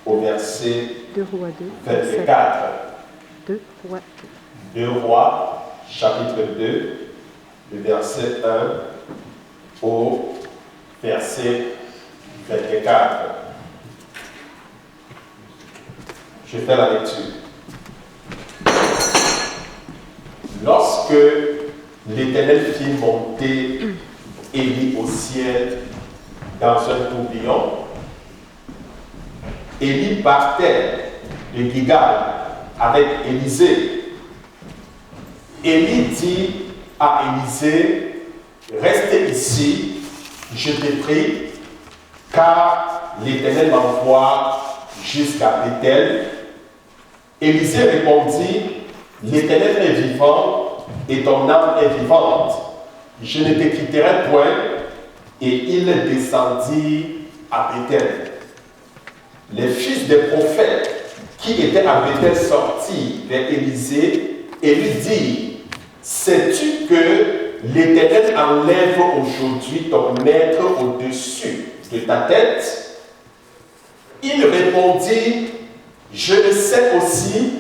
au verset 2 Rois 2, 24. 2 Rois 2. 2 Rois, chapitre 2, le verset 1 au verset 24. Je fais la lecture. Lorsque l'Éternel fit monter Élie au ciel dans un tourbillon, Élie partait de Gilgal avec Élisée. Élie dit à Élisée, reste ici, je te prie, car l'Éternel m'envoie jusqu'à Bethel. Élisée répondit, l'Éternel est vivant et ton âme est vivante. Je ne te quitterai point. Et il descendit à Bethel. Les fils des prophètes qui étaient à Bethel sortirent vers Élisée et lui dirent, sais-tu que l'Éternel enlève aujourd'hui ton maître au-dessus de ta tête? Il répondit, je le sais aussi,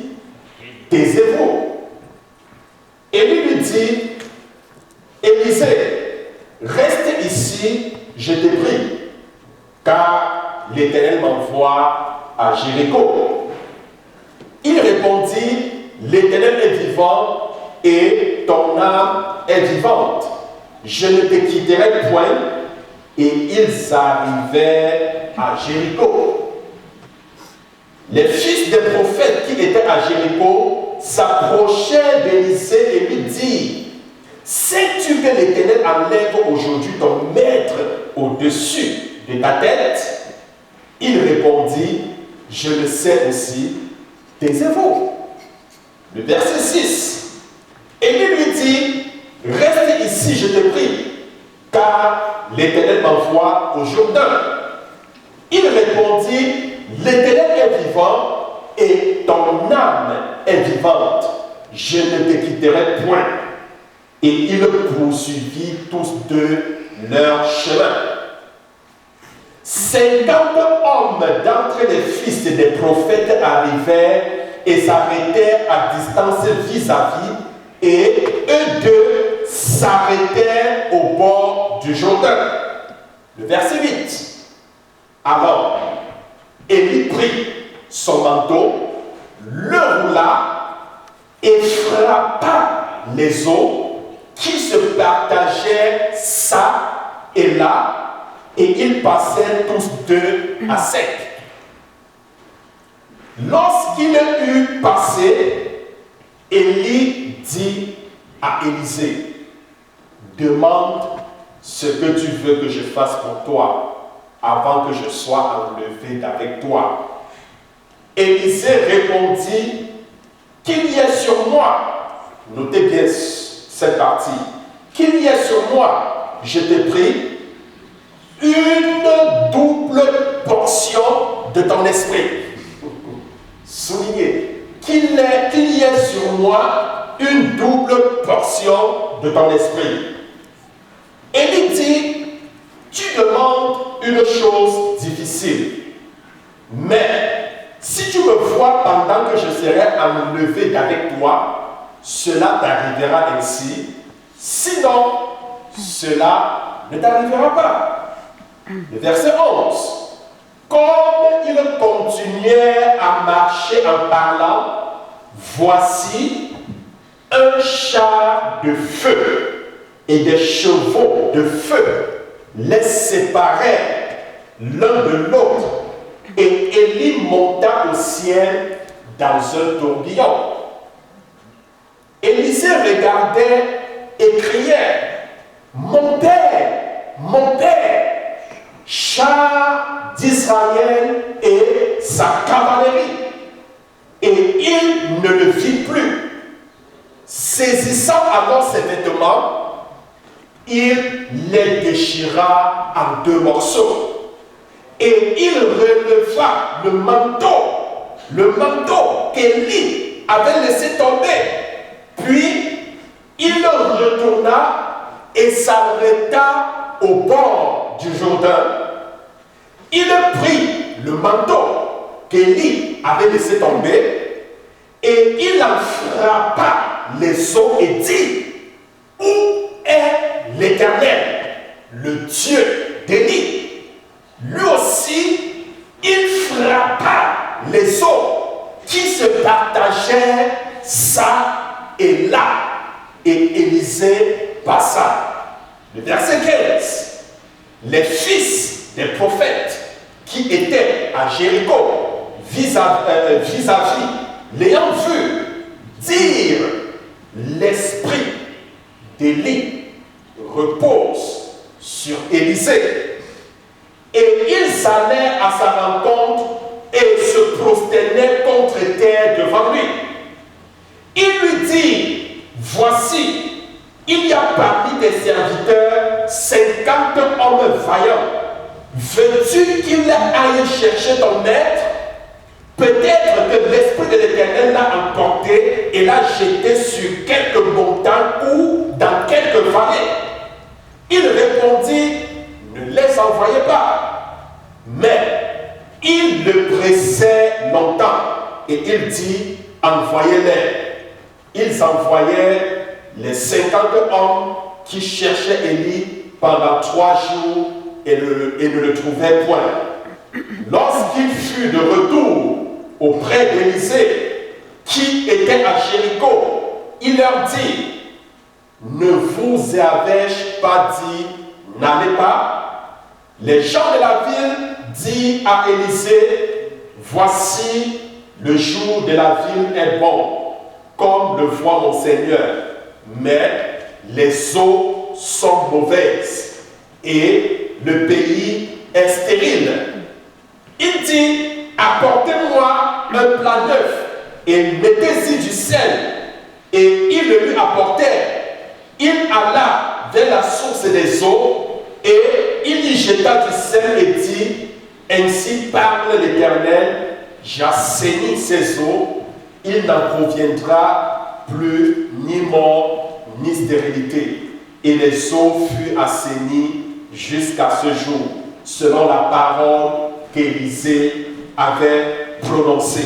taisez-vous. Élie lui dit, Élisée, reste ici, je te prie, car l'Éternel m'envoie à Jéricho. Il répondit, l'Éternel est vivant et ton âme est vivante. Je ne te quitterai point. Et ils arrivèrent à Jéricho. Les fils des prophètes qui étaient à Jéricho s'approchèrent d'Élisée et lui dirent, sais-tu que l'Éternel enlève aujourd'hui ton maître au-dessus de ta tête? Il répondit, je le sais aussi, taisez-vous. Le verset 6. Élie lui dit, reste ici, je te prie, car l'Éternel m'envoie au Jourdain. Il répondit, l'Éternel est vivant et ton âme est vivante. Je ne te quitterai point. Et ils poursuivirent tous deux leur chemin. 50 hommes d'entre les fils des prophètes arrivèrent et s'arrêtèrent à distance vis-à-vis, et eux deux s'arrêtèrent au bord du Jourdain. Le verset 8. Alors, Élie prit son manteau, le roula et frappa les eaux qui se partageaient ça et là, et ils passèrent tous deux à sec. Lorsqu'il eut passé, Élie dit à Élisée, demande ce que tu veux que je fasse pour toi avant que je sois enlevé d'avec toi. Élisée répondit, qu'il y ait sur moi, notez bien cette partie, qu'il y ait sur moi, je te prie, une double portion de ton esprit. Soulignez, qu'il y ait sur moi une double portion de ton esprit. Élie dit, tu demandes une chose difficile, mais si tu me vois pendant que je serai enlevé d'avec toi, cela t'arrivera ainsi, sinon cela ne t'arrivera pas. Le verset 11. Comme il continuait à marcher en parlant, voici un char de feu et des chevaux de feu les séparèrent l'un de l'autre, et Élie monta au ciel dans un tourbillon. Élisée regardait et criait, mon père, char d'Israël et sa cavalerie. Et il ne le vit plus. Saisissant alors ses vêtements, il les déchira en deux morceaux. Et il releva le manteau qu'Élie avait laissé tomber. Puis il retourna et s'arrêta au bord du Jourdain. Il prit le manteau qu'Élie avait laissé tomber, et il en frappa les eaux et dit, où est l'Éternel, le Dieu d'Élie? Lui aussi, il frappa les eaux qui se partageaient ça et là. Et Élisée passa. Le verset 15. Les fils des prophètes qui étaient à Jéricho vis-à-vis, l'ayant vu, dirent, l'esprit d'Élie repose sur Élisée. Et ils allèrent à sa rencontre et se prosternaient contre terre devant lui. Il lui dit, voici, il y a parmi tes serviteurs 50 hommes vaillants. Veux-tu qu'ils aillent chercher ton maître? Peut-être que l'Esprit de l'Éternel l'a emporté et l'a jeté sur quelques montagnes ou dans quelques vallées. Il répondit, ne les envoyez pas. Mais il le pressait longtemps et il dit, envoyez-les. Ils envoyaient les 50 hommes qui cherchaient Élie pendant 3 jours et ne le trouvaient point. Lorsqu'il fut de retour auprès d'Élisée, qui était à Jéricho, il leur dit, ne vous avais-je pas dit, n'allez pas? Les gens de la ville dirent à Élisée, voici, le jour de la ville est bon, comme le voit mon Seigneur, mais les eaux sont mauvaises et le pays est stérile. Il dit, apportez-moi un plat neuf et mettez-y du sel. Et il le lui apportait. Il alla vers la source des eaux et il y jeta du sel et dit, ainsi parle l'Éternel, j'assainis ces eaux, il n'en proviendra plus ni mort ni stérilité. Et les eaux furent assainies jusqu'à ce jour, selon la parole qu'Élisée avait prononcée.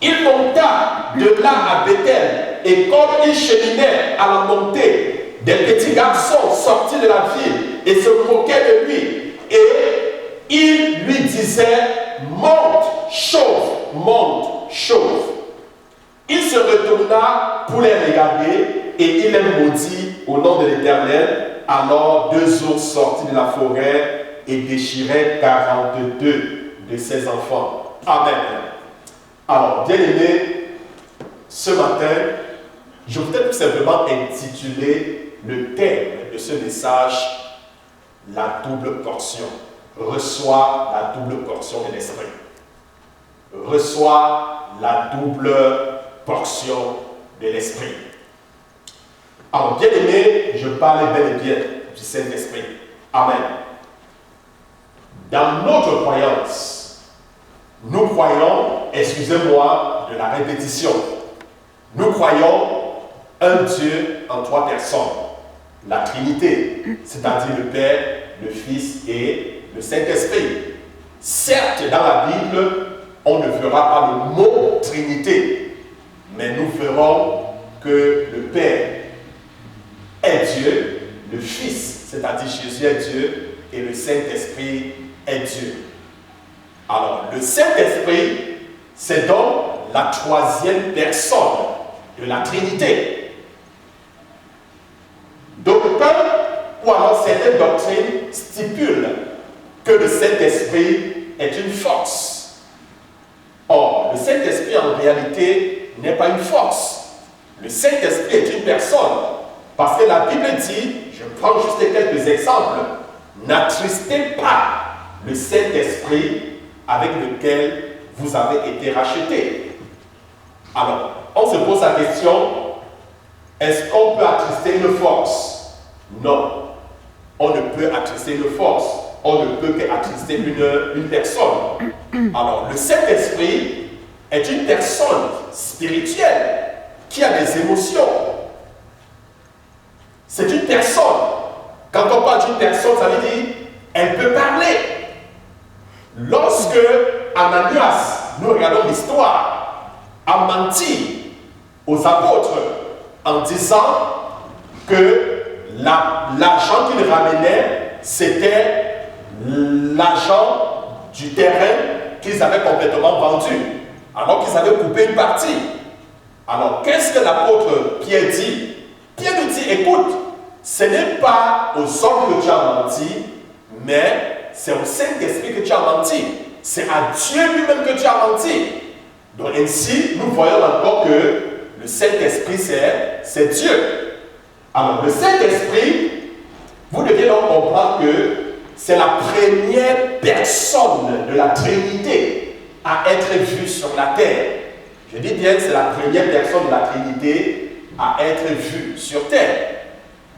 Il monta de là à Bethel, et comme il cheminait à la montée, des petits garçons sortis de la ville et se moquaient de lui. Et il lui disait, monte, chauffe, monte, chauffe. Il se retourna pour les regarder et il les maudit au nom de l'Éternel. Alors 2 ours sortis de la forêt et déchiraient 42 de ses enfants. Amen. Alors, bien aimé, ce matin, je voudrais tout simplement intituler le thème de ce message, la double portion. Reçois la double portion de l'esprit. Reçois la double portion de l'esprit. Alors, bien aimé, je parle bel et bien du Saint-Esprit. Amen. Dans notre croyance, nous croyons, excusez-moi de la répétition, nous croyons un Dieu en 3 personnes, la Trinité, c'est-à-dire le Père, le Fils et le Saint-Esprit. Certes, dans la Bible, on ne verra pas le mot Trinité, mais nous verrons que le Père est Dieu, le Fils, c'est-à-dire Jésus est Dieu, et le Saint-Esprit est Dieu. Alors, le Saint-Esprit, c'est donc la 3e personne de la Trinité. D'aucuns, ou alors certaines doctrines stipulent que le Saint-Esprit est une force. Or, le Saint-Esprit en réalité n'est pas une force. Le Saint-Esprit est une personne. Parce que la Bible dit, je prends juste quelques exemples, n'attristez pas le Saint-Esprit avec lequel vous avez été rachetés. Alors, on se pose la question, est-ce qu'on peut attrister une force? Non. On ne peut attrister une force. On ne peut qu'attrister une personne. Alors, le Saint-Esprit est une personne spirituelle qui a des émotions. C'est une personne. Quand on parle d'une personne, ça veut dire, elle peut parler. Lorsque Ananias, nous regardons l'histoire, a menti aux apôtres en disant que l'argent qu'il ramenait, c'était l'argent du terrain qu'ils avaient complètement vendu, alors qu'ils avaient coupé une partie. Alors, qu'est-ce que l'apôtre Pierre dit? Pierre nous dit, écoute, ce n'est pas aux hommes que tu as menti, mais c'est au Saint-Esprit que tu as menti. C'est à Dieu lui-même que tu as menti. Donc ainsi, nous voyons encore que le Saint-Esprit, c'est Dieu. Alors, le Saint-Esprit, vous devez donc comprendre que c'est la première personne de la Trinité à être vue sur la terre. Je dis bien, c'est la première personne de la Trinité à être vue sur terre.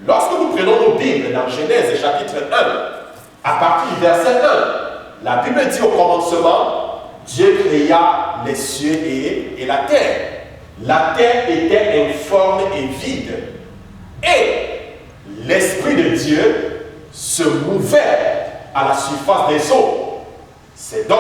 Lorsque nous prenons nos Bibles dans Genèse chapitre 1, à partir du verset 1, la Bible dit au commencement, Dieu créa les cieux et la terre. La terre était informe et vide. Et l'Esprit de Dieu se mouvait à la surface des eaux. C'est donc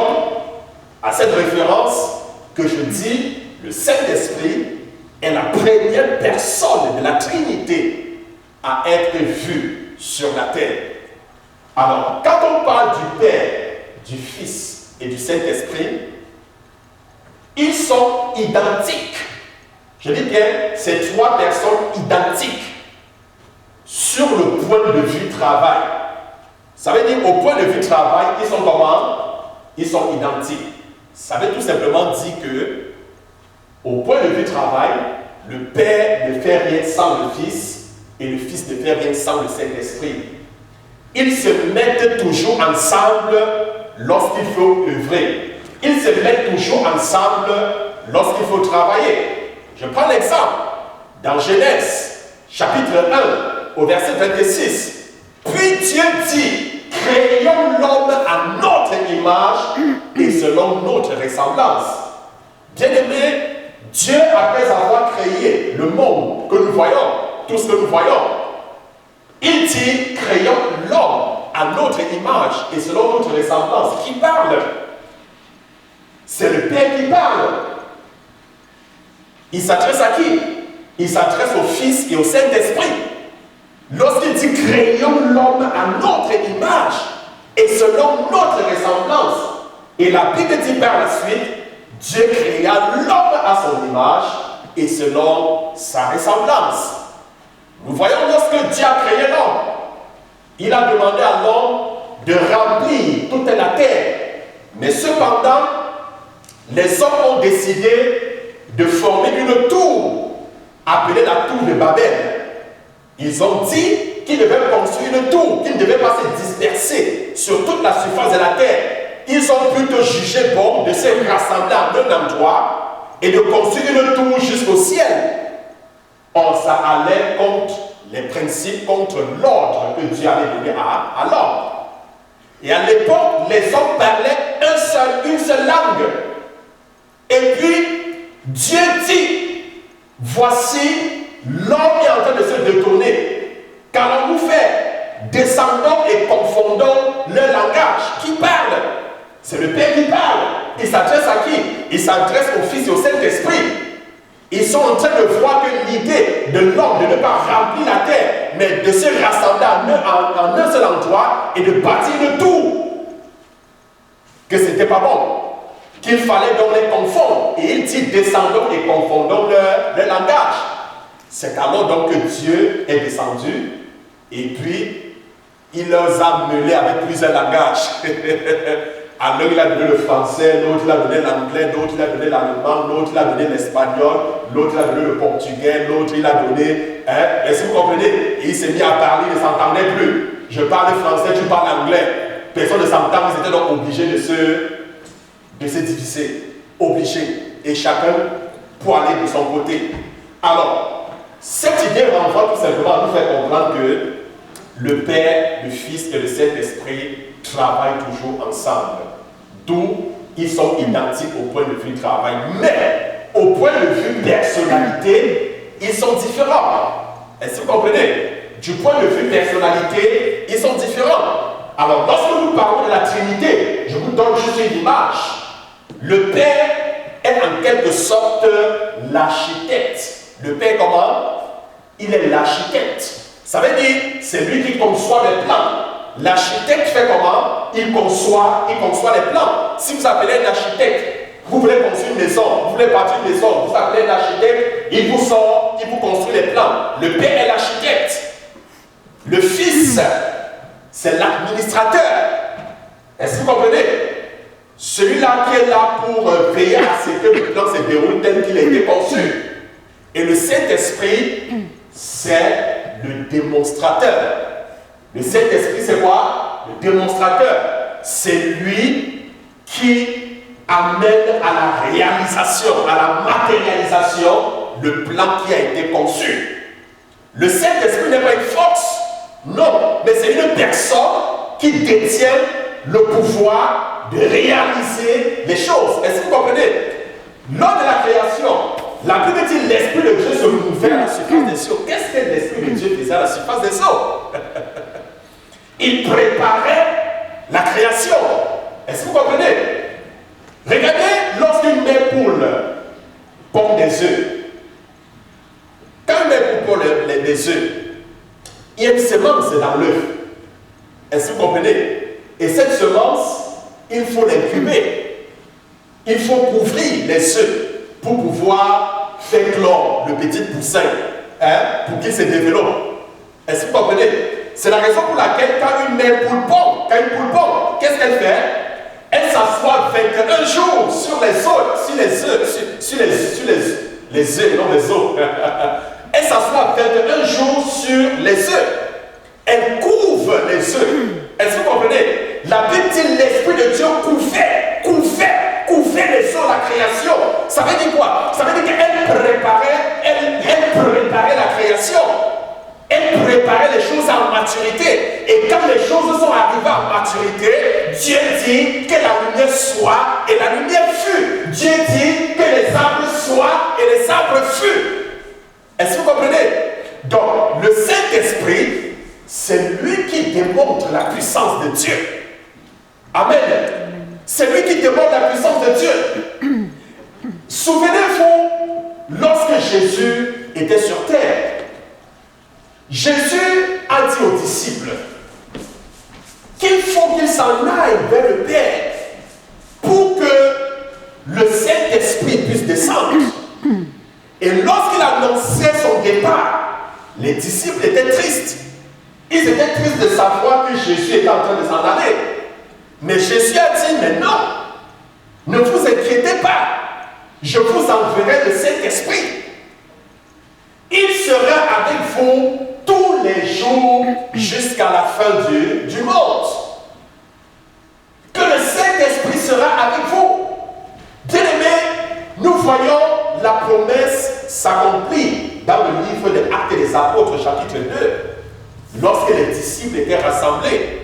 à cette référence que je dis, le Saint-Esprit est la première personne de la Trinité à être vue sur la terre. Alors, quand on parle du Père, du Fils et du Saint-Esprit, ils sont identiques. Je dis bien, c'est trois personnes identiques sur le point de vue travail. Ça veut dire, au point de vue travail, ils sont comment? Ils sont identiques. Ça veut tout simplement dire que, au point de vue travail, le Père ne fait rien sans le Fils et le Fils ne fait rien sans le Saint-Esprit. Ils se mettent toujours ensemble lorsqu'il faut œuvrer. Ils se mettent toujours ensemble lorsqu'il faut travailler. Je prends l'exemple dans Genèse, chapitre 1, au verset 26. Puis Dieu dit, créons l'homme à notre image et selon notre ressemblance. Bien-aimés, Dieu, après avoir créé le monde que nous voyons, tout ce que nous voyons, il dit, créons l'homme à notre image et selon notre ressemblance. Qui parle? C'est le Père qui parle. Il s'adresse à qui? Il s'adresse au Fils et au Saint-Esprit. Lorsqu'il dit, créons l'homme à notre image et selon notre ressemblance. Et la Bible dit par la suite, Dieu créa l'homme à son image et selon sa ressemblance. Nous voyons lorsque Dieu a créé l'homme, il a demandé à l'homme de remplir toute la terre. Mais cependant, les hommes ont décidé de former une tour, appelée la tour de Babel. Ils ont dit qu'ils devaient construire une tour, qu'ils ne devaient pas se disperser sur toute la surface de la terre. Ils ont plutôt jugé bon de se rassembler en un endroit et de construire une tour jusqu'au ciel. Or, ça allait contre les principes, contre l'ordre que Dieu avait donné à l'homme. Et à l'époque, les hommes parlaient une seule langue. Et puis, Dieu dit, voici, l'homme est en train de se détourner. Qu'allons-nous faire? Descendons et confondons leur langage. Qui parle? C'est le Père qui parle. Il s'adresse à qui? Il s'adresse au Fils et au Saint-Esprit. Ils sont en train de voir que l'idée de l'homme de ne pas remplir la terre, mais de se rassembler en un seul endroit et de bâtir une tour, que ce n'était pas bon. Qu'il fallait donc les confondre. Et il dit, descendons et confondons leur langage. C'est alors donc que Dieu est descendu et puis il leur a mêlé avec plusieurs langages. À l'un, il a donné le français, l'autre, il a donné l'anglais, l'autre, il a donné l'allemand, l'autre, il a donné l'espagnol, l'autre, il a donné le portugais, l'autre, il a donné... Est-ce que vous comprenez? Et il s'est mis à parler, il ne s'entendait plus. Je parle français, tu parles anglais. Personne ne s'entend, ils étaient donc obligés de se diviser. Obligés. Et chacun pour aller de son côté. Alors, cette idée renvoie tout simplement à nous faire comprendre que le Père, le Fils et le Saint-Esprit travaillent toujours ensemble. D'où ils sont identiques au point de vue du travail. Mais au point de vue personnalité, ils sont différents. Est-ce que vous comprenez? Du point de vue personnalité, ils sont différents. Alors, lorsque nous parlons de la Trinité, je vous donne juste une image. Le Père est en quelque sorte l'architecte. Le Père comment? Il est l'architecte. Ça veut dire, c'est lui qui conçoit les plans. L'architecte fait comment? Il conçoit les plans. Si vous appelez un architecte, vous voulez construire une maison, vous voulez bâtir une maison, vous appelez un architecte, il vous sort, il vous construit les plans. Le Père est l'architecte. Le Fils, c'est l'administrateur. Est-ce que vous comprenez? Celui-là qui est là pour veiller à ce que le plan se déroule tel qu'il a été conçu. Et le Saint-Esprit, c'est le démonstrateur. Le Saint-Esprit, c'est quoi? Le démonstrateur. C'est lui qui amène à la réalisation, à la matérialisation, le plan qui a été conçu. Le Saint-Esprit n'est pas une force, non, mais c'est une personne qui détient le pouvoir de réaliser les choses. Est-ce que vous comprenez? Lors de la création, la Bible dit l'Esprit de Dieu se mouvait à la surface des eaux. Qu'est-ce que l'Esprit de Dieu faisait à la surface des eaux? Il préparait la création. Est-ce que vous comprenez? Regardez, lorsqu'une mère poule pond des œufs, quand une mère poule pond des œufs, il y a une semence dans l'œuf. Est-ce que vous comprenez? Et cette semence, il faut l'incuber. Il faut couvrir les œufs pour pouvoir faire clore le petit poussin, pour qu'il se développe. Est-ce que vous comprenez? C'est la raison pour laquelle quand une mère poule pond, qu'est-ce qu'elle fait? Elle s'assoit 21 jours sur les œufs, non les os. Elle s'assoit 21 jours sur les œufs. Elle couvre les œufs. Est-ce que vous comprenez? La Bible dit l'Esprit de Dieu couvait les œufs, la création. Ça veut dire quoi? Ça veut dire qu'elle préparait la création. Elle préparait les choses en maturité. Et quand les choses sont arrivées en maturité, Dieu dit que la lumière soit et la lumière fut. Dieu dit que les arbres soient et les arbres furent. Est-ce que vous comprenez? Donc, le Saint-Esprit, c'est lui qui démontre la puissance de Dieu. Amen. C'est lui qui démontre la puissance de Dieu. Souvenez-vous, lorsque Jésus était sur terre, Jésus a dit aux disciples qu'il faut qu'ils s'en aillent vers le Père pour que le Saint-Esprit puisse descendre. Et lorsqu'il annonçait son départ, les disciples étaient tristes. Ils étaient tristes de savoir que Jésus était en train de s'en aller. Mais Jésus a dit, mais non, ne vous inquiétez pas, je vous enverrai le Saint-Esprit. Il sera avec vous tous les jours jusqu'à la fin du monde. Que le Saint-Esprit sera avec vous. Bien-aimés, nous voyons la promesse s'accomplir dans le livre des Actes des Apôtres, chapitre 2. Lorsque les disciples étaient rassemblés,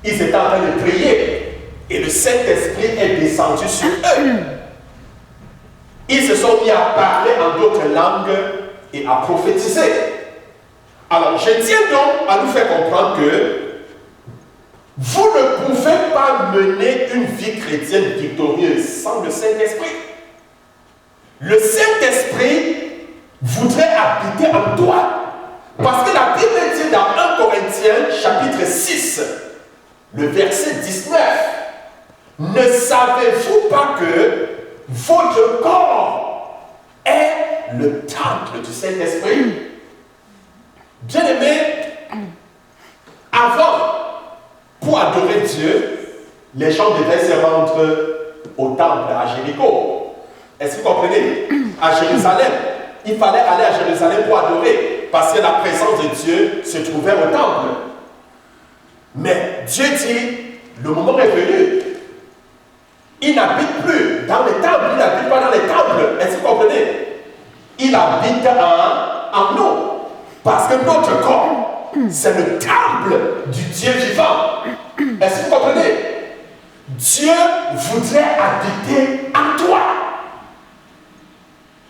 ils étaient en train de prier et le Saint-Esprit est descendu sur eux. Ils se sont mis à parler en d'autres langues et à prophétiser. Alors, je tiens donc à nous faire comprendre que vous ne pouvez pas mener une vie chrétienne victorieuse sans le Saint-Esprit. Le Saint-Esprit voudrait habiter en toi. Parce que la Bible dit dans 1 Corinthiens chapitre 6, le verset 19, ne savez-vous pas que votre corps est le temple du Saint-Esprit? Bien-aimé, avant, pour adorer Dieu, les gens devaient se rendre au temple à Jéricho. Est-ce que vous comprenez? À Jérusalem. Il fallait aller à Jérusalem pour adorer, parce que la présence de Dieu se trouvait au temple. Mais Dieu dit, le moment est venu. Il n'habite plus dans les temples, il n'habite pas dans les temples. Est-ce que vous comprenez? Il habite en nous. Parce que notre corps, c'est le temple du Dieu vivant. Est-ce que vous comprenez? Dieu voudrait habiter en toi.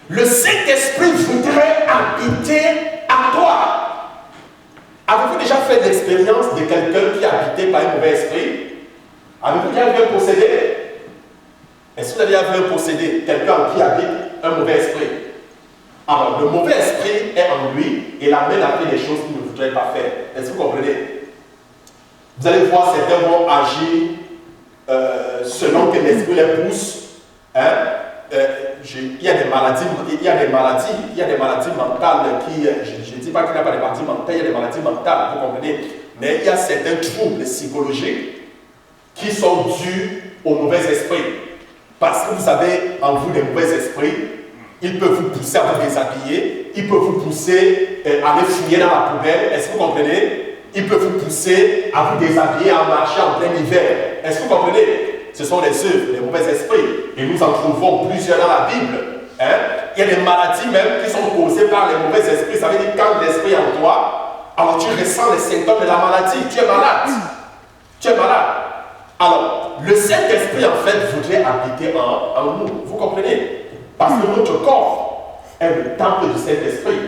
Le Saint-Esprit voudrait habiter en toi. Avez-vous déjà fait l'expérience de quelqu'un qui est habité par un mauvais esprit? Avez-vous déjà vu un possédé? Est-ce que vous avez déjà vu un possédé, quelqu'un en qui habite un mauvais esprit? Alors, le mauvais esprit est en lui et l'amène à faire des choses qu'il ne voudrait pas faire. Est-ce que vous comprenez? Vous allez voir, certains vont agir selon que l'esprit les pousse. Il y a des maladies mentales qui, je ne dis pas qu'il n'y a pas de maladies mentales, il y a des maladies mentales, vous comprenez? Mais il y a certains troubles psychologiques qui sont dus au mauvais esprit. Parce que vous avez en vous des mauvais esprits, ils peuvent vous pousser à vous déshabiller, ils peuvent vous pousser à aller fouiller dans la poubelle, est-ce que vous comprenez? Ils peuvent vous pousser à vous déshabiller, à marcher en plein hiver. Est-ce que vous comprenez? Ce sont les œuvres, les mauvais esprits. Et nous en trouvons plusieurs dans la Bible. Il y a des maladies même qui sont causées par les mauvais esprits. Ça veut dire que quand l'esprit est en toi, alors tu ressens les symptômes de la maladie. Tu es malade. Tu es malade. Alors, le Saint-Esprit en fait voudrait habiter en nous. Vous comprenez? Parce que notre corps est le temple du Saint-Esprit.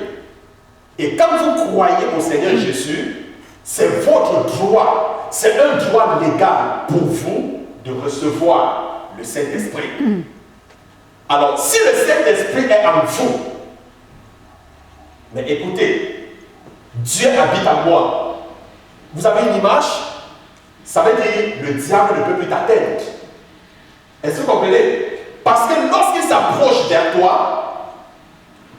Et quand vous croyez au Seigneur Jésus, c'est votre droit, c'est un droit légal pour vous de recevoir le Saint-Esprit. Alors, si le Saint-Esprit est en vous, mais écoutez, Dieu habite en moi. Vous avez une image? Ça veut dire le diable ne peut plus t'atteindre. Est-ce que vous comprenez? Parce que lorsqu'il s'approche vers toi,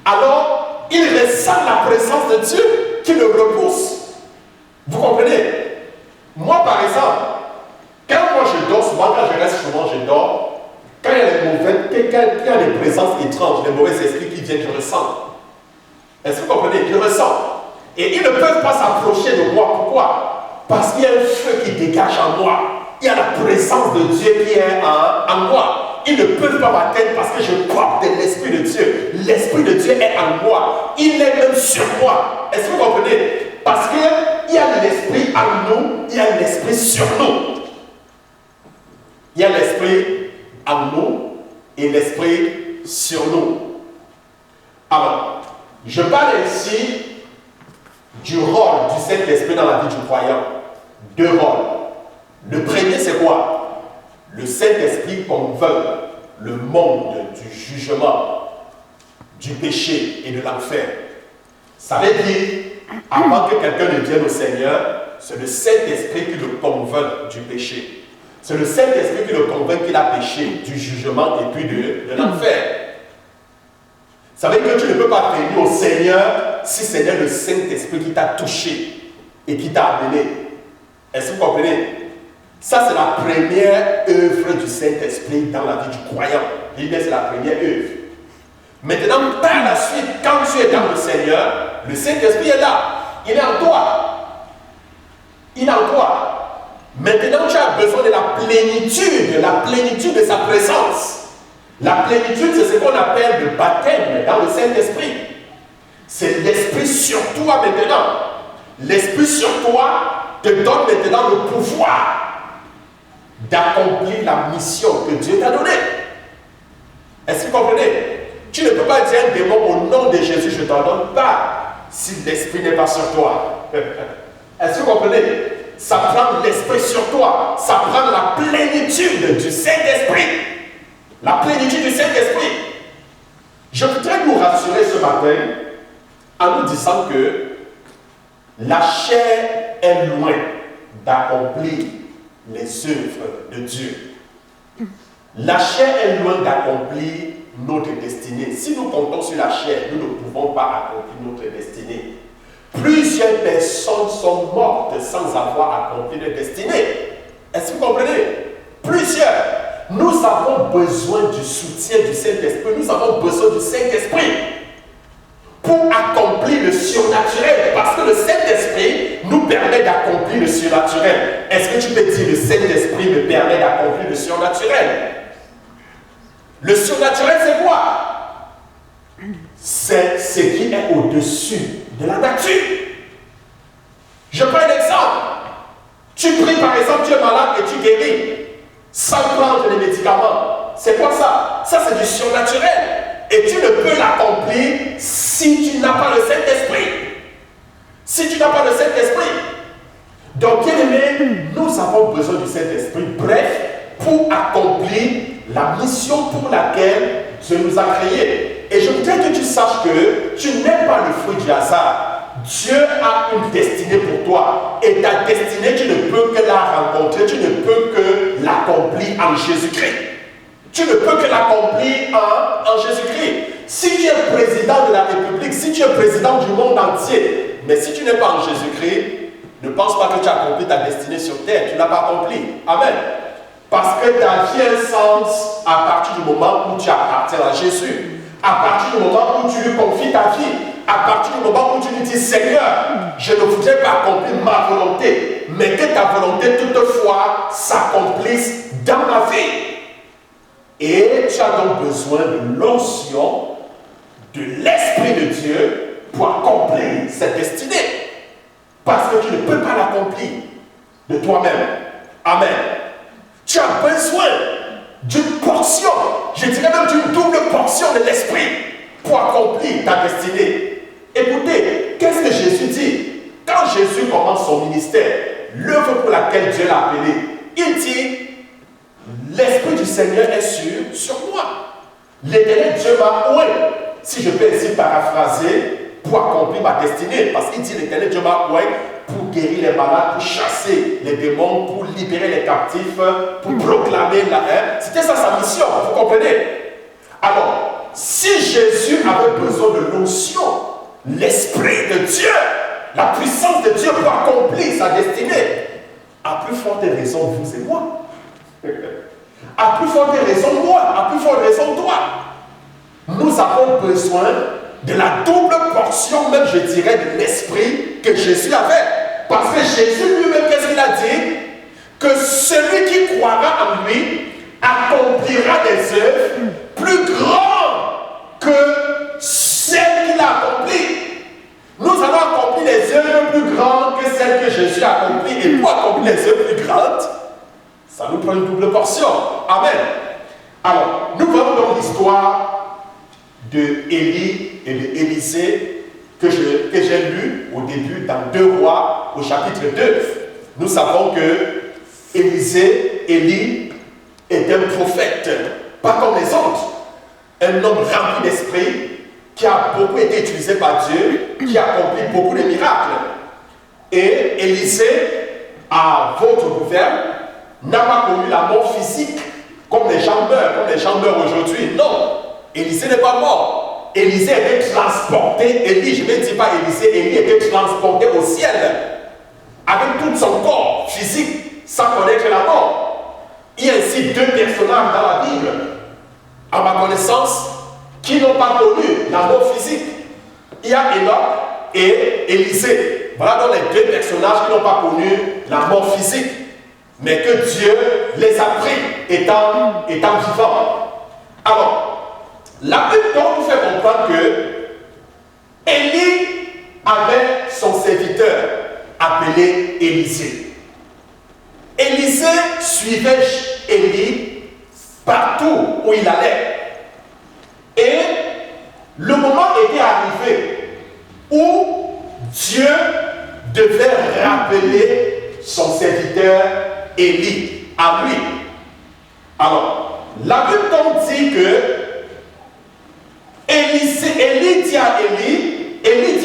alors il ressent la présence de Dieu qui le repousse. Vous comprenez? Moi, par exemple, quand moi je dors, souvent quand je reste souvent, je dors. Quand il y a des présences étranges, des mauvais esprits qui viennent, je ressens. Est-ce que vous comprenez? Je ressens. Et ils ne peuvent pas s'approcher de moi. Pourquoi? Parce qu'il y a un feu qui dégage en moi. Il y a la présence de Dieu qui est en moi. Ils ne peuvent pas m'atteindre parce que je porte de l'Esprit de Dieu. L'Esprit de Dieu est en moi. Il est même sur moi. Est-ce que vous comprenez? Parce qu'il y a l'Esprit en nous, il y a l'Esprit sur nous. Il y a l'Esprit en nous et l'Esprit sur nous. Alors, je parle ici du rôle du Saint-Esprit dans la vie du croyant. Deux rôles. Le premier, c'est quoi? Le Saint-Esprit convainc le monde du jugement, du péché et de l'enfer. Ça veut dire, avant que quelqu'un ne vienne au Seigneur, c'est le Saint-Esprit qui le convainc du péché. C'est le Saint-Esprit qui le convainc qu'il a péché, du jugement et puis de l'enfer. Ça veut dire que tu ne peux pas venir au Seigneur si c'est le Saint-Esprit qui t'a touché et qui t'a amené. Est-ce que vous comprenez? Ça, c'est la première œuvre du Saint-Esprit dans la vie du croyant. Je dis bien, c'est la première œuvre. Maintenant, par la suite, quand tu es dans le Seigneur, le Saint-Esprit est là. Il est en toi. Il est en toi. Maintenant, tu as besoin de la plénitude de sa présence. La plénitude, c'est ce qu'on appelle le baptême dans le Saint-Esprit. C'est l'Esprit sur toi maintenant. L'Esprit sur toi te donne maintenant le pouvoir d'accomplir la mission que Dieu t'a donnée. Est-ce que vous comprenez? Tu ne peux pas dire un démon au nom de Jésus, je ne t'en donne pas, si l'Esprit n'est pas sur toi. Est-ce que vous comprenez? Ça prend l'Esprit sur toi, ça prend la plénitude du Saint-Esprit. La plénitude du Saint-Esprit. Je voudrais nous rassurer ce matin en nous disant que la chair est loin d'accomplir les œuvres de Dieu. La chair est loin d'accomplir notre destinée. Si nous comptons sur la chair, nous ne pouvons pas accomplir notre destinée. Plusieurs personnes sont mortes sans avoir accompli leur destinée. Est-ce que vous comprenez? Plusieurs. Nous avons besoin du soutien du Saint-Esprit. Nous avons besoin du Saint-Esprit pour accomplir le surnaturel. Parce que le Saint-Esprit nous permet d'accomplir le surnaturel. Est-ce que tu peux dire le Saint-Esprit me permet d'accomplir le surnaturel? Le surnaturel, c'est quoi? C'est ce qui est au-dessus de la nature. Je prends un exemple. Tu pries par exemple, tu es malade et tu guéris sans prendre les médicaments. C'est quoi ça? Ça, c'est du surnaturel. Et tu ne peux l'accomplir si tu n'as pas le Saint-Esprit. Si tu n'as pas le Saint-Esprit. Donc, bien aimé, nous avons besoin du Saint-Esprit. Bref, pour accomplir la mission pour laquelle Dieu nous a créés. Et je voudrais que tu saches que tu n'es pas le fruit du hasard. Dieu a une destinée pour toi. Et ta destinée, tu ne peux que la rencontrer, tu ne peux que l'accomplir en Jésus-Christ. Tu ne peux que l'accomplir en Jésus-Christ. Si tu es président de la République, si tu es président du monde entier, mais si tu n'es pas en Jésus-Christ, ne pense pas que tu as accompli ta destinée sur terre. Tu ne l'as pas accompli. Amen. Parce que ta vie a un sens à partir du moment où tu appartiens à Jésus. À partir du moment où tu lui confies ta vie. À partir du moment où tu lui dis, Seigneur, je ne voudrais pas accomplir ma volonté, mais que ta volonté toutefois s'accomplisse dans ma vie. Et tu as donc besoin de l'onction de l'Esprit de Dieu pour accomplir cette destinée. Parce que tu ne peux pas l'accomplir de toi-même. Amen. Tu as besoin d'une portion, je dirais même d'une double portion de l'Esprit pour accomplir ta destinée. Écoutez, qu'est-ce que Jésus dit? Quand Jésus commence son ministère, l'œuvre pour laquelle Dieu l'a appelé, il dit, l'Esprit du Seigneur est sur moi. L'Éternel Dieu m'a oué, si je peux ainsi paraphraser, pour accomplir ma destinée. Parce qu'il dit, l'Éternel Dieu m'a oué pour guérir les malades, pour chasser les démons, pour libérer les captifs, pour proclamer la haine. C'était ça sa mission, vous comprenez? Alors, si Jésus avait besoin de l'onction, l'Esprit de Dieu, la puissance de Dieu pour accomplir sa destinée, à plus forte raison vous et moi. À plus forte raison moi, à plus forte raison toi. Nous avons besoin de la double portion, même je dirais, de l'Esprit que Jésus avait. Parce que Jésus lui-même, qu'est-ce qu'il a dit? Que celui qui croira en lui accomplira des œuvres plus grandes que celles qu'il a accomplies. Nous allons accomplir les œuvres plus grandes que celles que Jésus a accomplies. Et pour accomplir les œuvres plus grandes, ça nous prend une double portion. Amen. Alors, nous voyons donc l'histoire de Élie et de Élisée que j'ai lu au début dans 2 Rois au chapitre 2. Nous savons que Élie est un prophète, pas comme les autres. Un homme rempli d'esprit qui a beaucoup été utilisé par Dieu, qui a accompli beaucoup de miracles. Et Élisée, à votre gouverne, n'a pas connu la mort physique comme les gens meurent aujourd'hui. Non, Élisée n'est pas mort. Élisée était transporté, Élie, je ne dis pas Élisée, Élie était transporté au ciel avec tout son corps physique sans connaître la mort. Il y a ici 2 personnages dans la Bible, à ma connaissance, qui n'ont pas connu la mort physique. Il y a Enoch et Élisée. Voilà donc les 2 personnages qui n'ont pas connu la mort physique, mais que Dieu les a pris étant vivants. Alors, la Bible donc nous fait comprendre que Élie avait son serviteur appelé Élisée. Élisée suivait Élie partout où il allait. Et le moment était arrivé où Dieu devait rappeler son serviteur Élie à lui. Alors, la Bible donc dit que Élie dit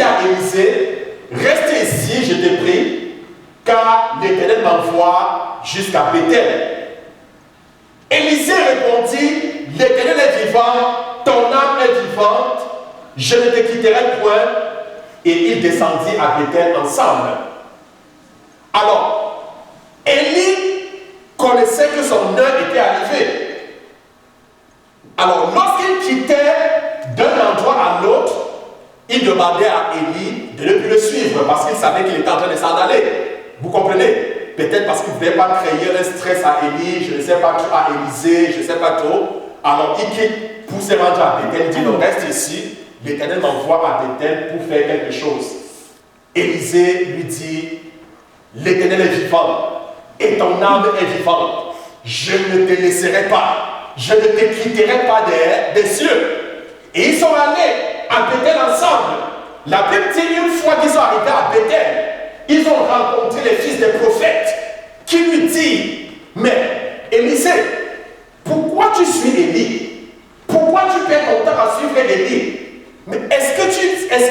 à Élisée, reste ici, je te prie, car l'Éternel m'envoie jusqu'à Bethel. Élisée répondit, l'Éternel est vivant, ton âme est vivante, je ne te quitterai point. Et ils descendirent à Bethel ensemble. Alors, Élie connaissait que son heure était arrivée. Alors, lorsqu'il quittait d'un endroit à l'autre, il demandait à Élie de ne plus le suivre parce qu'il savait qu'il était en train de s'en aller. Vous comprenez? Peut-être parce qu'il ne voulait pas créer un stress à Élie, je ne sais pas trop, à Élisée, je ne sais pas trop. Alors, il quitte pour se rendre à Bethel. Il dit non, reste ici. L'Éternel m'envoie à Bethel pour faire quelque chose. Élisée lui dit, l'Éternel est vivant et ton âme est vivante. Je ne te laisserai pas. Je ne te quitterai pas des cieux. Et ils sont allés à Bethel ensemble. La Bible dit une fois qu'ils sont arrivés à Bethel, ils ont rencontré les fils des prophètes qui lui disent, mais Élisée, pourquoi tu suis Élie? Pourquoi tu perds ton temps à suivre Élie? Mais est-ce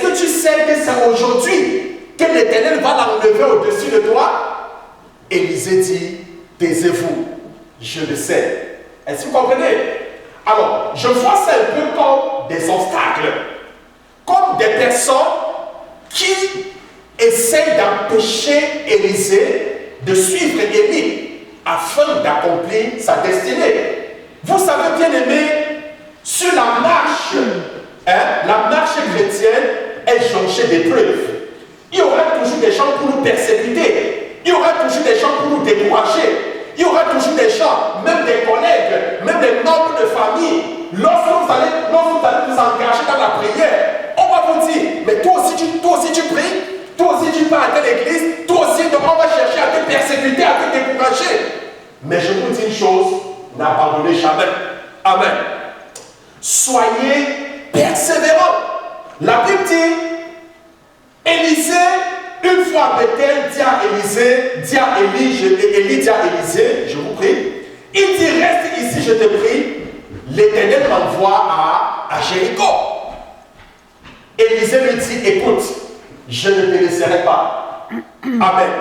que tu sais que c'est aujourd'hui que l'Éternel va l'enlever au-dessus de toi? Élisée dit, taisez-vous, je le sais. Est-ce que vous comprenez? Alors, je vois ça un peu comme des obstacles, comme des personnes qui essayent d'empêcher Élisée de suivre Élie afin d'accomplir sa destinée. Vous savez, bien aimé, sur la marche chrétienne est jonchée d'épreuves. Il y aura toujours des gens pour nous persécuter. Il y aura toujours des gens pour nous décourager. Il y aura toujours des gens, même des collègues, même des membres de famille. Lorsque vous allez vous engager dans la prière, on va vous dire, mais toi aussi tu pries, toi aussi tu vas à telle église, toi aussi donc on va chercher à te persécuter, à te décourager. Mais je vous dis une chose, n'abandonnez jamais. Amen. Soyez persévérants. La Bible dit, Élisée, une fois Bethel dit à Élisée, Élie dit à Élisée, je vous prie, il dit, reste ici, je te prie, l'Éternel m'envoie à Jéricho. Élisée lui dit, écoute, je ne te laisserai pas. Amen.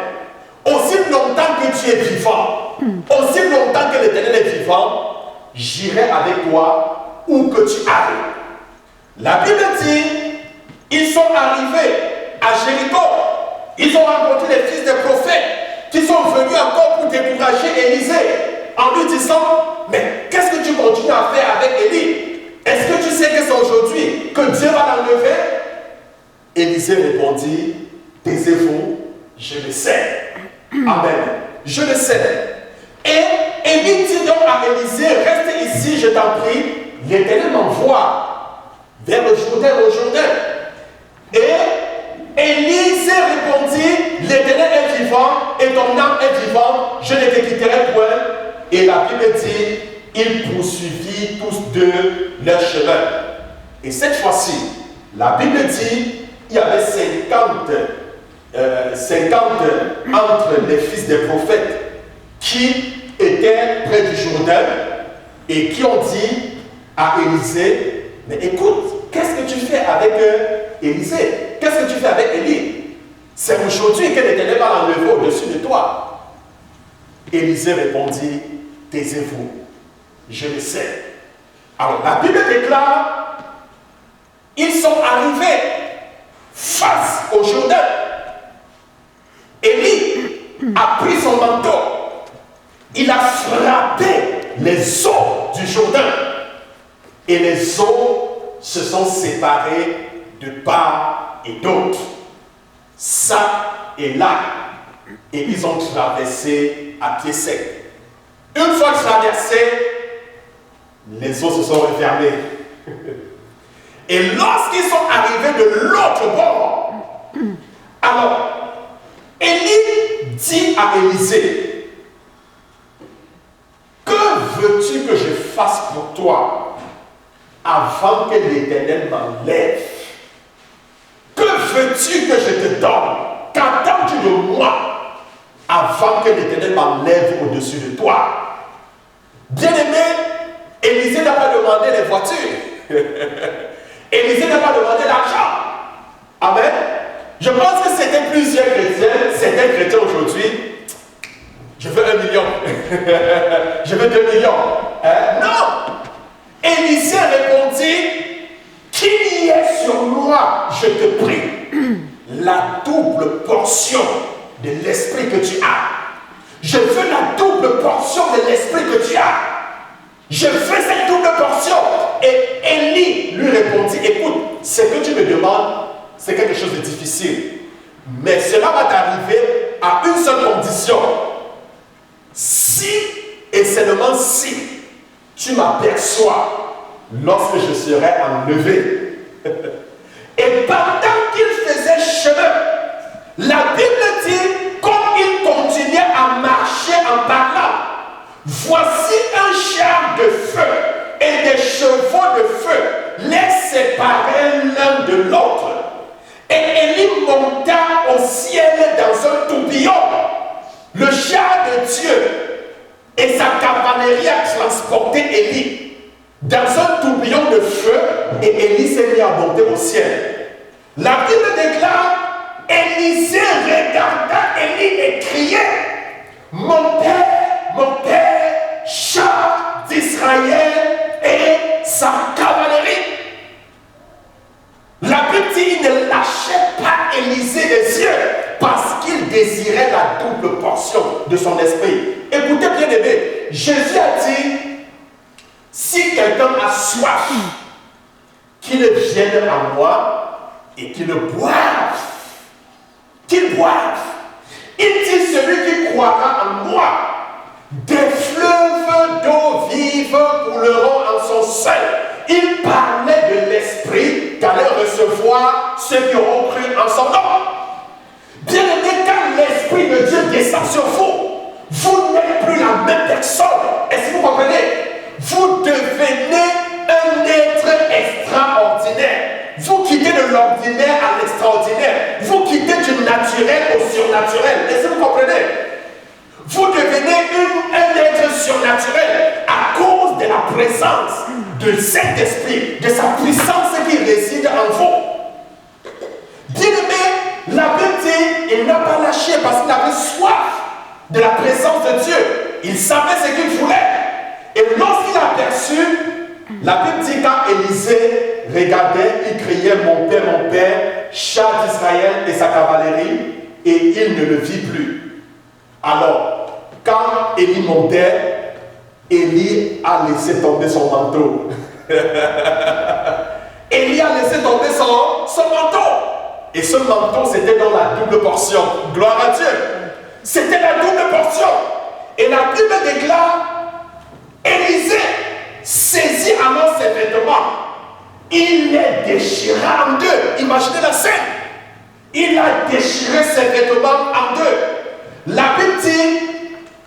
Aussi longtemps que tu es vivant, aussi longtemps que l'Éternel est vivant, j'irai avec toi où que tu ailles. La Bible dit, ils sont arrivés à Jéricho. Ils ont rencontré les fils des prophètes qui sont venus encore pour décourager Élisée en lui disant, mais qu'est-ce que tu continues à faire avec Élie? Est-ce que tu sais que c'est aujourd'hui que Dieu va l'enlever? Élisée répondit, taisez-vous, je le sais. Amen. Je le sais. Et Élie dit donc à Élisée, reste ici, je t'en prie, l'Éternel m'envoie vers le Jourdain, Et Élisée répondit, l'Éternel est vivant et ton âme est vivante, je ne te quitterai point. Et la Bible dit, ils poursuivirent tous deux leur chemin. Et cette fois-ci, la Bible dit, il y avait 50 entre les fils des prophètes qui étaient près du Jourdain et qui ont dit à Élisée, mais écoute, qu'est-ce que tu fais avec Élisée? Qu'est-ce que tu fais avec Élie? C'est aujourd'hui que l'Éternel va l'enlever au-dessus de toi. Élisée répondit, taisez-vous, je le sais. Alors la Bible déclare, ils sont arrivés face au Jourdain. Élie a pris son manteau, il a frappé les eaux du Jourdain et les eaux se sont séparées de part et d'autre, ça et là, et ils ont traversé à pied sec. Une fois traversés, les eaux se sont refermées. Et lorsqu'ils sont arrivés de l'autre bord, alors Élie dit à Élisée, que veux-tu que je fasse pour toi avant que l'Éternel m'enlève? Que veux-tu que je te donne? Qu'attends-tu de moi avant que l'Éternel m'enlève au-dessus de toi? Bien-aimé, Élisée n'a pas demandé les voitures. Élisée n'a pas demandé l'argent. Amen. Je pense que c'était plusieurs chrétiens, certains chrétiens aujourd'hui. Je veux 1 million. Je veux 2 millions. Non. Élisée répondit, qu'il y ait sur moi, je te prie, la double portion de l'esprit que tu as. Je veux la double portion de l'esprit que tu as. Je veux cette double portion. Et Élie lui répondit, écoute, ce que tu me demandes, c'est quelque chose de difficile. Mais cela va t'arriver à une seule condition. Si, et seulement si, tu m'aperçois lorsque je serai enlevé. Et pendant qu'il faisait chemin, la Bible dit, comme il continuait à marcher en parlant, voici un char de feu et des chevaux de feu les séparaient l'un de l'autre. Et Élie monta au ciel dans un tourbillon, le char de Dieu, et sa cavalerie a transporté Élie dans un tourbillon de feu et Élie s'est mis à monter au ciel. La Bible déclare, Élisée regarda Élie et criait, mon père, char d'Israël et sa cavalerie. La Bible dit, il ne lâchait pas Élisée des yeux parce qu'il désirait la double portion de son esprit. Écoutez bien aimé, Jésus a dit, si quelqu'un a soif, qu'il vienne à moi et qu'il boive. Qu'il boive. Il dit, celui qui croira en moi, des fleuves d'eau vive couleront en son sein. Il parlait de l'esprit qu'allait recevoir ceux qui auront cru en son nom. Bien aimé, quand l'esprit de Dieu descend sur vous, vous n'êtes plus la même personne. Est-ce que vous comprenez? Vous devenez un être extraordinaire. Vous quittez de l'ordinaire à l'extraordinaire. Vous quittez du naturel au surnaturel. Est-ce que vous comprenez? Vous devenez un être surnaturel à cause de la présence de cet esprit, de sa puissance qui réside en vous. Bien aimé, la Bible, il n'a pas lâché parce qu'il avait soif de la présence de Dieu. Il savait ce qu'il voulait. Et lorsqu'il a aperçu, la Bible dit quand Élisée regardait, il criait mon père, char d'Israël et sa cavalerie, et il ne le vit plus. Alors, quand Élie montait, Élie a laissé tomber son manteau. Élie a laissé tomber son manteau. Et ce manteau, c'était dans la double portion. Gloire à Dieu. C'était la double portion. Et la Bible déclare, Élisée saisit alors ses vêtements. Il les déchira en deux. Imaginez la scène. Il a déchiré ses vêtements en deux. La Bible dit,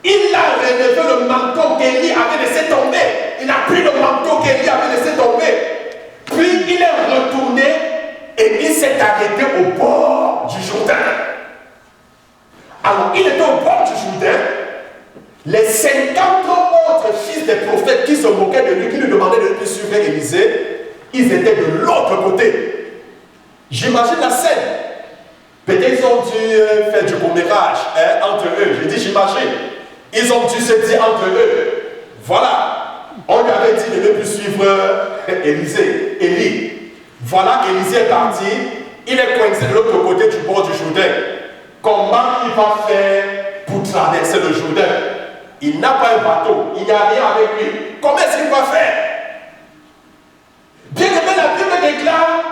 il a relevé le manteau qu'Élie avait laissé tomber. Il a pris le manteau qu'Élie avait laissé tomber. Puis il est retourné et il s'est arrêté au bord du Jourdain. Alors, il était au bord du Jourdain. Les 50 autres fils des prophètes qui se moquaient de lui, qui lui demandaient de lui suivre Élisée, ils étaient de l'autre côté. J'imagine la scène. Peut-être ils ont dû faire du commérage entre eux. Je dis j'imagine. Ils ont dû se dire entre eux. Voilà. On lui avait dit de ne plus suivre Élie. Voilà, Élisée est parti. Il est coincé de l'autre côté du bord du Jourdain. Comment il va faire pour traverser le Jourdain? Il n'a pas un bateau. Il n'y a rien avec lui. Comment est-ce qu'il va faire? Bien aimé, la Bible déclare,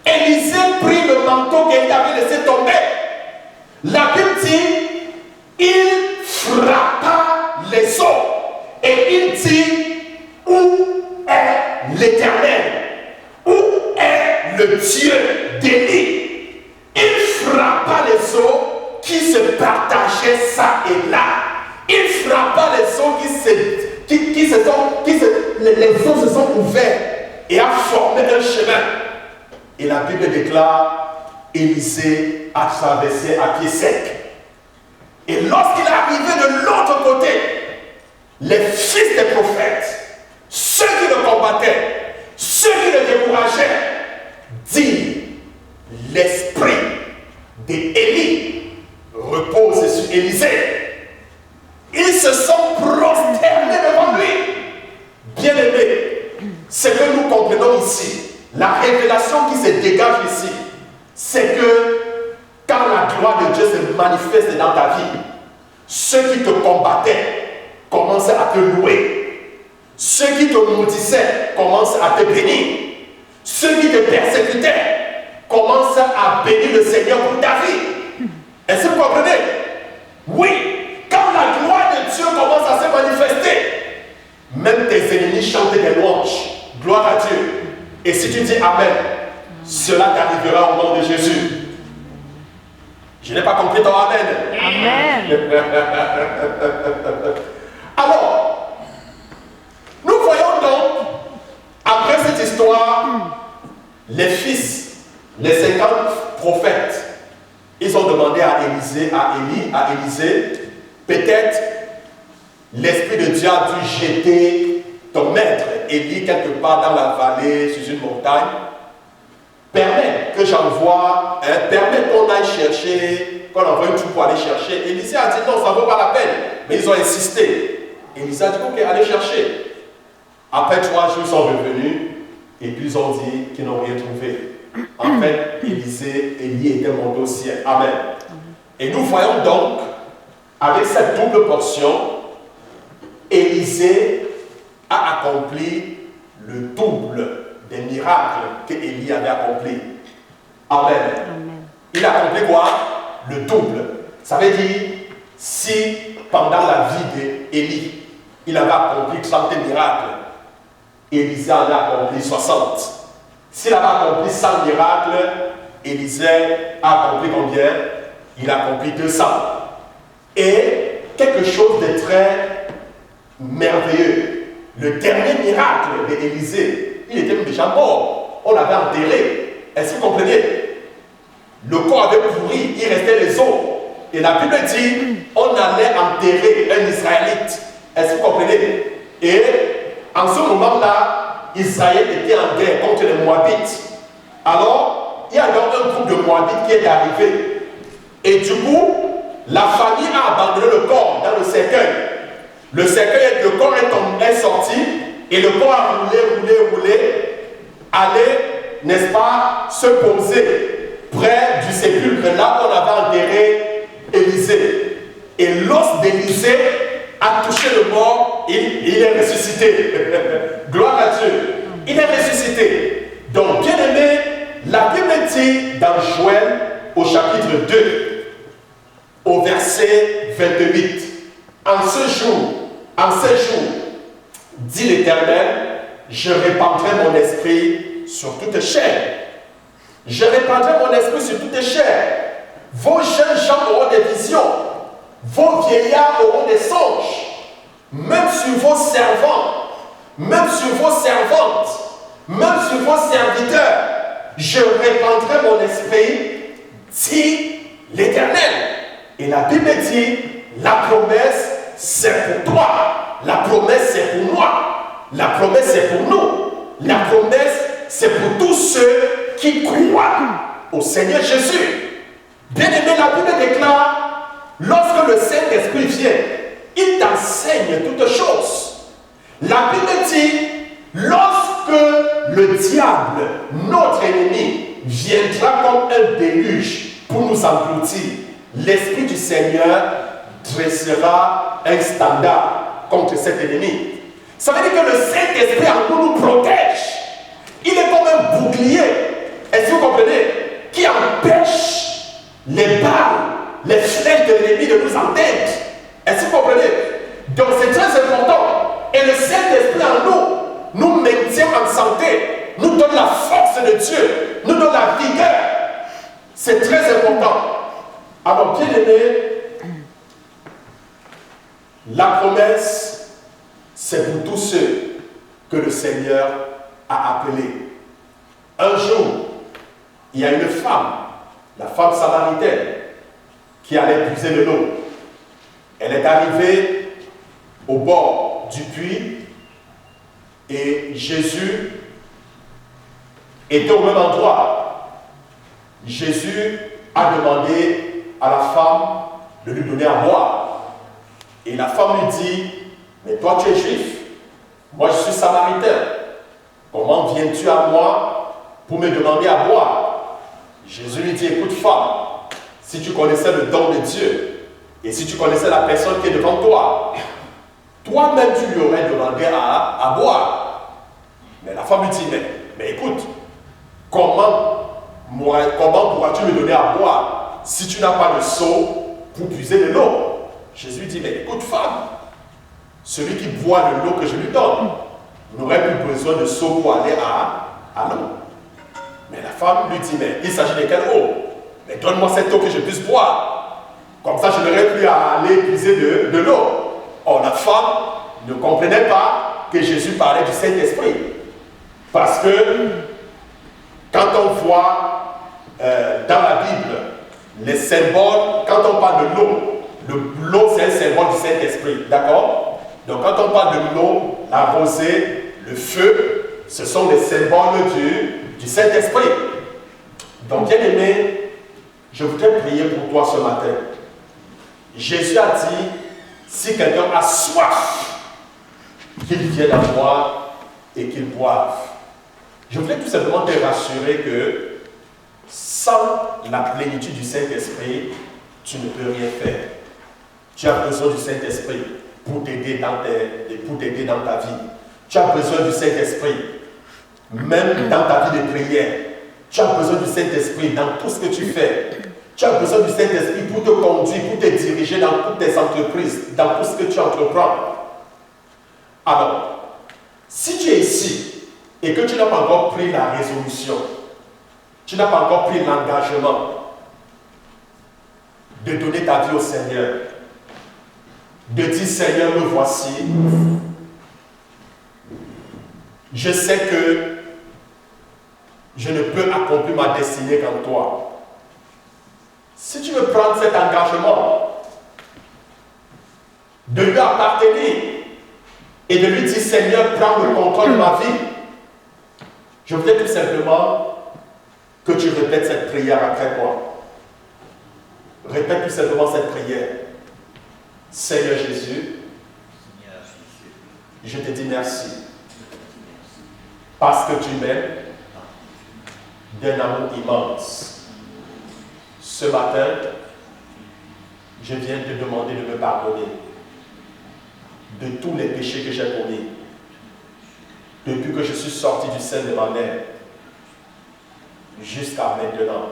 Élisée prit le manteau qu'Élie avait laissé tomber. La Bible dit, il frappa les eaux et il dit, où est l'Éternel? Où est le Dieu d'Élie? Il frappa les eaux qui se partageaient ça et là. Il frappa les eaux les eaux se sont ouvertes et a formé un chemin. Et la Bible déclare, Élisée a traversé à pied sec. Et lorsqu'il est arrivé de l'autre côté, les fils des prophètes, ceux qui le combattaient, ceux qui le décourageaient, disent, l'esprit d'Élie repose sur Élisée. Ils se sont prosternés devant lui. Bien-aimés, ce que nous comprenons ici, la révélation qui se dégage ici, c'est que quand la gloire de Dieu se manifeste dans ta vie, ceux qui te combattaient commencent à te louer. Ceux qui te maudissaient commencent à te bénir. Ceux qui te persécutaient commencent à bénir le Seigneur pour ta vie. Est-ce que vous comprenez? Oui, quand la gloire de Dieu commence à se manifester, même tes ennemis chantent des louanges. Gloire à Dieu. Et si tu dis Amen, cela t'arrivera au nom de Jésus. Je n'ai pas compris ton Amen. Amen. Alors, nous voyons donc, après cette histoire, les fils, les 50 prophètes, ils ont demandé à Élisée, peut-être l'Esprit de Dieu a dû jeter ton maître, Élie, quelque part dans la vallée, sur une montagne. Permets que j'envoie, permets qu'on aille chercher, qu'on envoie une troupe pour aller chercher. Élisée a dit non, ça ne vaut pas la peine. Mais ils ont insisté. Élisée a dit ok, allez chercher. Après 3 jours, ils sont revenus et puis ils ont dit qu'ils n'ont rien trouvé. En fait, Élie était monté au ciel. Amen. Et nous voyons donc, avec cette double portion, Élisée a accompli le double des miracles que Élie avait accompli. Amen. Amen. Il a accompli quoi? Le double. Ça veut dire, si pendant la vie d'Élie, il avait accompli 30 miracles, Élisée en a accompli 60. S'il avait accompli 100 miracles, Élisée a accompli combien? Il a accompli 200. Et quelque chose de très merveilleux. Le dernier miracle d'Élisée, il était déjà mort. On l'avait enterré. Est-ce que vous comprenez? Le corps avait pourri, il restait les os. Et la Bible dit, on allait enterrer un Israélite. Est-ce que vous comprenez? Et en ce moment-là, Israël était en guerre contre les Moabites. Alors, il y a donc un groupe de Moabites qui est arrivé. Et du coup, la famille a abandonné le corps dans le cercueil. Le corps est sorti et le corps a roulé, allait, n'est-ce pas, se poser près du sépulcre, là où on avait enterré Élisée. Et l'os d'Élisée a touché le mort et il est ressuscité. Gloire à Dieu. Il est ressuscité. Donc, bien aimé, la Bible dit dans Joël, au chapitre 2, au verset 28, en ce jour, dit l'Éternel, je répandrai mon esprit sur toute chair. Je répandrai mon esprit sur toute chair. Vos jeunes gens auront des visions. Vos vieillards auront des songes. Même sur vos servants, même sur vos servantes, même sur vos serviteurs, je répandrai mon esprit, dit l'Éternel. Et la Bible dit, la promesse, c'est pour toi. La promesse, c'est pour moi. La promesse, c'est pour nous. La promesse, c'est pour tous ceux qui croient au Seigneur Jésus. Bien aimé, la Bible déclare, lorsque le Saint-Esprit vient, il t'enseigne toutes choses. La Bible dit, lorsque le diable, notre ennemi, viendra comme un déluge pour nous engloutir, l'Esprit du Seigneur dressera un standard contre cet ennemi. Ça veut dire que le Saint-Esprit en nous protège. Il est comme un bouclier, est-ce que vous comprenez, qui empêche les balles, les flèches de l'ennemi de nous atteindre. Est-ce que vous comprenez? Donc c'est très important. Et le Saint-Esprit en nous maintient en santé, nous donne la force de Dieu, nous donne la vigueur. C'est très important. Alors, bien aimé, la promesse, c'est pour tous ceux que le Seigneur a appelés. Un jour, il y a une femme, la femme samaritaine, qui allait puiser de l'eau. Elle est arrivée au bord du puits et Jésus était au même endroit. Jésus a demandé à la femme de lui donner à boire. Et la femme lui dit, mais toi tu es juif, moi je suis samaritain. Comment viens-tu à moi pour me demander à boire? Jésus lui dit, écoute femme, si tu connaissais le don de Dieu, et si tu connaissais la personne qui est devant toi, toi-même tu lui aurais demandé à boire. Mais la femme lui dit, mais écoute, comment pourras-tu me donner à boire si tu n'as pas de seau pour puiser de l'eau? Jésus dit, mais écoute femme, celui qui boit de l'eau que je lui donne n'aurait plus besoin de seau pour aller à l'eau. Mais la femme lui dit, mais il s'agit de quelle eau? Mais donne-moi cette eau que je puisse boire. Comme ça, je n'aurais plus à aller puiser de l'eau. Or, la femme ne comprenait pas que Jésus parlait du Saint-Esprit. Parce que quand on voit dans la Bible les symboles, quand on parle de l'eau c'est un symbole du Saint-Esprit, d'accord? Donc quand on parle de l'eau, la rosée, le feu, ce sont les symboles du Saint-Esprit. Donc bien aimé, je voudrais prier pour toi ce matin. Jésus a dit, si quelqu'un a soif, qu'il vienne à moi et qu'il boive. Je voudrais tout simplement te rassurer que sans la plénitude du Saint-Esprit, tu ne peux rien faire. Tu as besoin du Saint-Esprit pour t'aider dans ta vie. Tu as besoin du Saint-Esprit, même dans ta vie de prière. Tu as besoin du Saint-Esprit dans tout ce que tu fais. Tu as besoin du Saint-Esprit pour te conduire, pour te diriger dans toutes tes entreprises, dans tout ce que tu entreprends. Alors, si tu es ici et que tu n'as pas encore pris la résolution, tu n'as pas encore pris l'engagement de donner ta vie au Seigneur, de dire Seigneur, me voici, je sais que je ne peux accomplir ma destinée qu'en toi. Si tu veux prendre cet engagement de lui appartenir et de lui dire Seigneur, prends le contrôle de ma vie, je voudrais tout simplement que tu répètes cette prière après moi. Répète tout simplement cette prière. Seigneur Jésus, je te dis merci. Parce que tu m'aimes d'un amour immense. Ce matin, je viens te demander de me pardonner de tous les péchés que j'ai commis depuis que je suis sorti du sein de ma mère jusqu'à maintenant.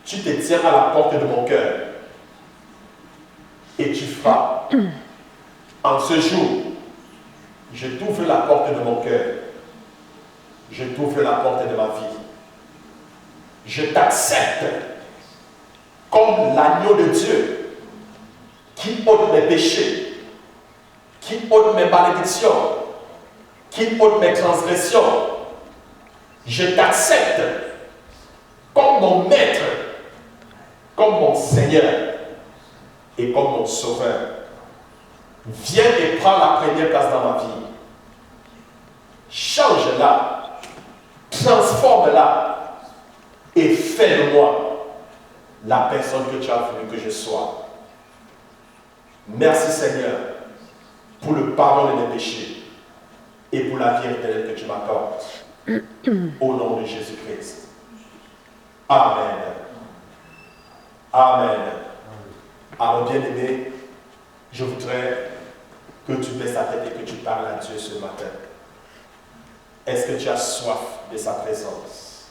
Tu te tiens à la porte de mon cœur et tu frappes. En ce jour, je t'ouvre la porte de mon cœur. Je t'ouvre la porte de ma vie. Je t'accepte comme l'agneau de Dieu qui ôte mes péchés, qui ôte mes malédictions, qui ôte mes transgressions. Je t'accepte comme mon maître, comme mon Seigneur et comme mon Sauveur. Viens et prends la première place dans ma vie. Change-la, transforme-la et fais de moi la personne que tu as voulu que je sois. Merci Seigneur pour le pardon de mes péchés et pour la vie éternelle que tu m'accordes. Au nom de Jésus-Christ. Amen. Amen. Alors bien-aimé, je voudrais que tu baisses ta tête et que tu parles à Dieu ce matin. Est-ce que tu as soif de sa présence?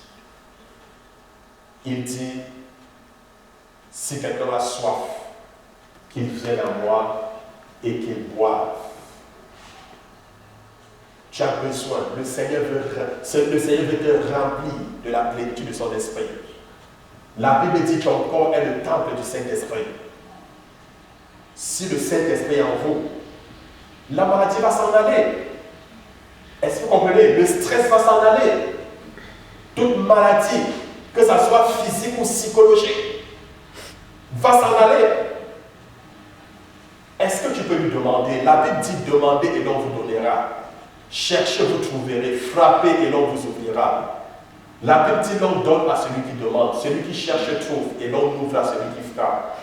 Il dit, si quelqu'un a soif, qu'il vienne à moi et qu'il boive. Tu as besoin, le Seigneur veut te remplir de la plénitude de son esprit. La Bible dit que ton corps est le temple du Saint-Esprit. Si le Saint-Esprit est en vous, la maladie va s'en aller. Est-ce que vous comprenez? Le stress va s'en aller. Toute maladie, que ce soit physique ou psychologique, va s'en aller. Est-ce que tu peux lui demander? La Bible dit demandez et l'on vous donnera. Cherchez, vous trouverez. Frappez et l'on vous ouvrira. La Bible dit l'on donne à celui qui demande. Celui qui cherche trouve et l'on ouvre à celui qui frappe.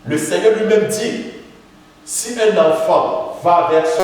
Le Seigneur lui-même dit, si un enfant va vers